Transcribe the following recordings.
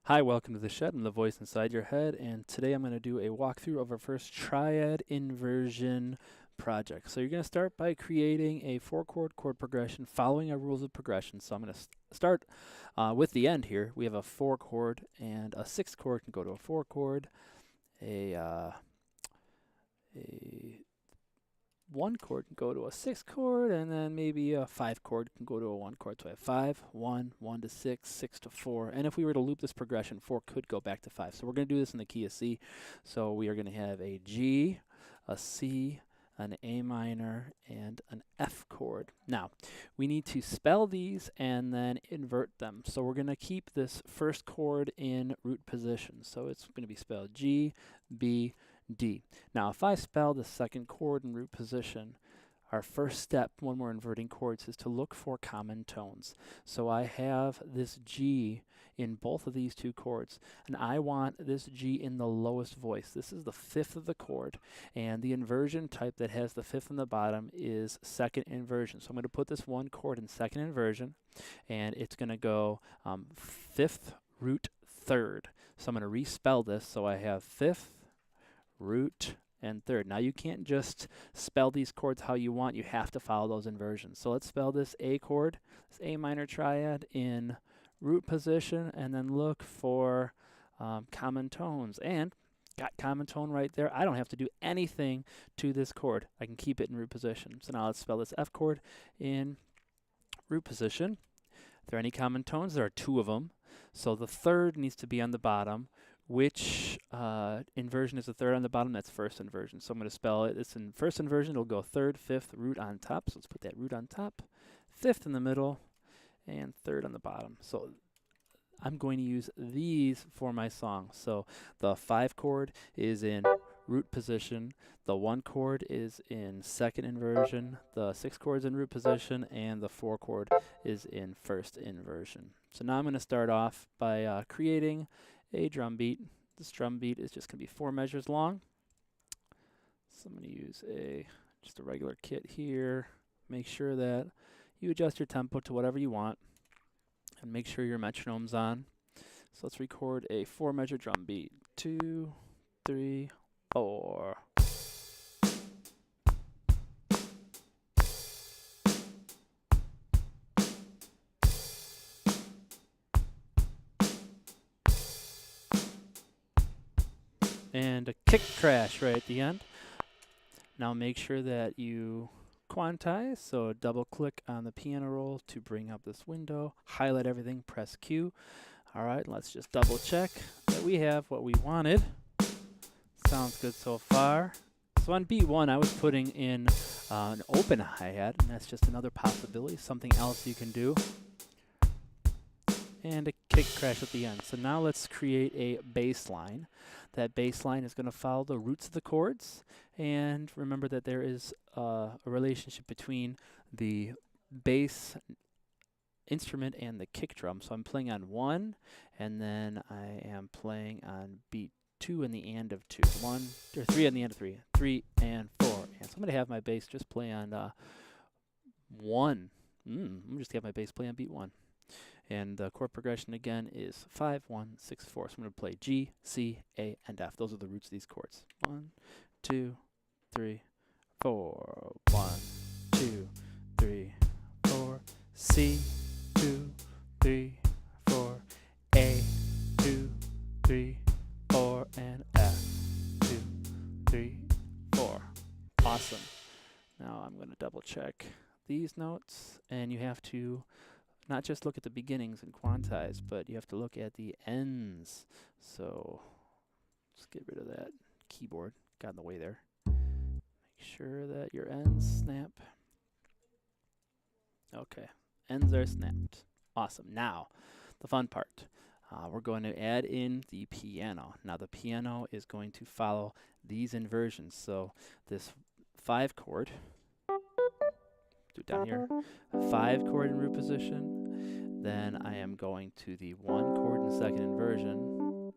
Hi, welcome to the shed. I'm the voice inside your head, and today I'm going to do a walkthrough of our first Triad inversion project. So you're going to start by creating a 4-chord chord progression following our rules of progression. So I'm going to start with the end here. We have a 4-chord, and a 6th chord can go to a 4-chord. A 1 chord can go to a 6 chord, and then maybe a 5 chord can go to a 1 chord. So I have 5, 1, 1 to 6, 6 to 4. And if we were to loop this progression, 4 could go back to 5. So we're going to do this in the key of C. So we are going to have a G, a C, an A minor, and an F chord. Now, we need to spell these and then invert them. So we're going to keep this first chord in root position. So it's going to be spelled G, B, D. Now, if I spell the second chord in root position, our first step when we're inverting chords is to look for common tones. So I have this G in both of these two chords, and I want this G in the lowest voice. This is the 5th of the chord, and the inversion type that has the 5th on the bottom is second inversion. So I'm going to put this 1 chord in second inversion, and it's going to go 5th, root, 3rd. So I'm going to respell this, so I have 5th, root, and 3rd. Now you can't just spell these chords how you want. You have to follow those inversions. So let's spell this A chord, this A minor triad in root position, and then look for common tones. And got common tone right there. I don't have to do anything to this chord. I can keep it in root position. So now let's spell this F chord in root position. Are there any common tones? There are 2 of them. So the 3rd needs to be on the bottom. Which inversion is the 3rd on the bottom? That's first inversion. So I'm going to spell it. It's in first inversion. It'll go 3rd, 5th, root on top. So let's put that root on top. 5th in the middle, and 3rd on the bottom. So I'm going to use these for my song. So the 5 chord is in root position. The 1 chord is in second inversion. The 6 chord is in root position, and the 4 chord is in first inversion. So now I'm going to start off by creating a drum beat. This drum beat is just going to be 4 measures long. So I'm going to use just a regular kit here. Make sure that you adjust your tempo to whatever you want, and make sure your metronome's on. So let's record a 4 measure drum beat. 2, 3, 4. And a kick crash right at the end. Now make sure that you quantize, so double click on the piano roll to bring up this window, highlight everything, press Q. Alright, let's just double check that we have what we wanted. Sounds good so far. So on beat 1 I was putting in an open hi-hat, and that's just another possibility, something else you can do. And a kick crash at the end. So now let's create a bass line. That bass line is going to follow the roots of the chords, and remember that there is a relationship between the bass instrument and the kick drum. So I'm playing on 1, and then I am playing on beat 2 and the and of 2. 1 or 3 and the end of 3. 3 and 4. And so I'm going to have my bass just play on 1. I'm just going to have my bass play on beat 1. And the chord progression again is 5, 1, 6, 4. So I'm going to play G, C, A, and F. Those are the roots of these chords. 1, 2, 3, 4. 1, 2, 3, 4. C, 2, 3, 4. A, 2, 3, 4. And F, 2, 3, 4. Awesome. Now I'm going to double check these notes, and you have to not just look at the beginnings and quantize, but you have to look at the ends. So let's get rid of that keyboard. Got in the way there. Make sure that your ends snap. Okay, ends are snapped. Awesome. Now, the fun part. We're going to add in the piano. Now the piano is going to follow these inversions. So this 5 chord, do it down here, 5 chord in root position. Then I am going to the 1 chord in second inversion.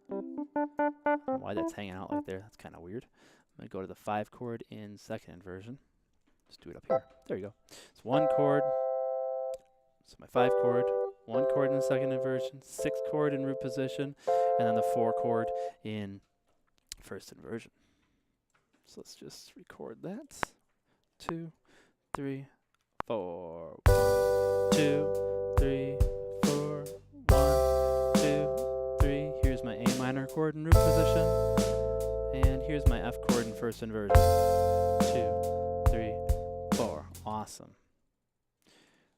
Why that's hanging out like there, that's kind of weird. I'm going to go to the 5 chord in second inversion. Just do it up here. There you go. It's 1 chord. So my 5 chord, 1 chord in second inversion, 6 chord in root position, and then the 4 chord in first inversion. So let's just record that. 2, 3, 4. 1, 2, 3, 4. 1, 2, 3. Here's my A minor chord in root position. And here's my F chord in first inversion. 2, 3, 4. Awesome.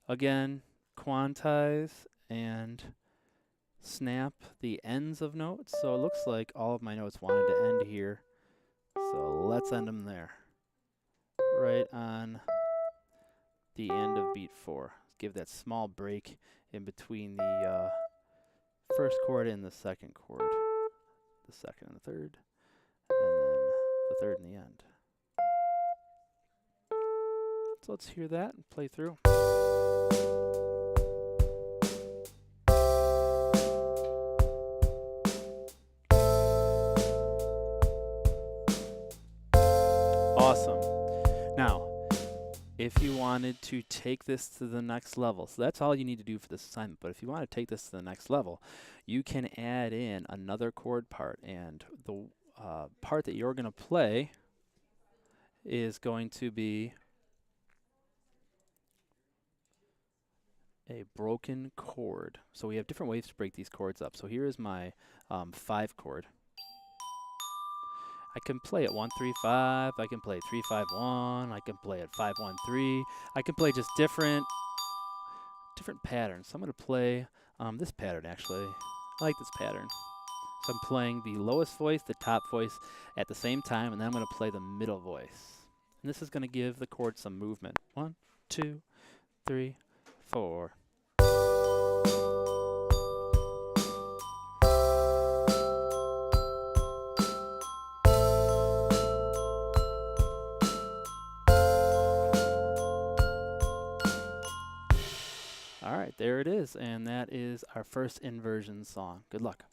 Again, quantize and snap the ends of notes. So it looks like all of my notes wanted to end here. So let's end them there. Right on the end of beat 4. Give that small break in between the first chord and the second chord. The second and the third. And then the third and the end. So let's hear that and play through. Awesome. Now, if you wanted to take this to the next level, so that's all you need to do for this assignment, but if you want to take this to the next level, you can add in another chord part, and the part that you're going to play is going to be a broken chord. So we have different ways to break these chords up. So here is my 5 chord. I can play it 1, 3, 5. I can play it 3, 5, 1. I can play it 5, 1, 3. I can play just different patterns. So I'm going to play this pattern actually. I like this pattern. So I'm playing the lowest voice, the top voice at the same time, and then I'm going to play the middle voice. And this is going to give the chord some movement. 1, 2, 3, 4. All right, there it is, and that is our first inversion song. Good luck.